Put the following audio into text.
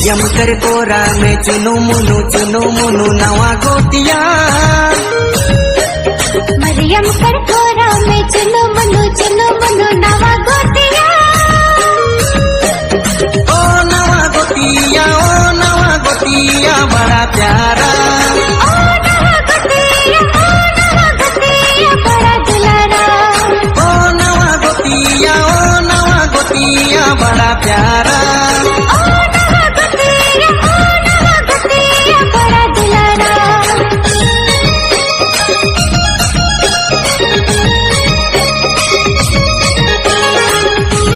मरियम कर कोरा में चुनु मुनु नवा गोतिया। मरियम कर कोरा में चुनु मुनु नवा गोतिया। ओ नवा गोतिया बड़ा प्यारा। ओ नवा गोतिया बड़ा दुलारा। ओ नवा गोतिया बड़ा प्यारा।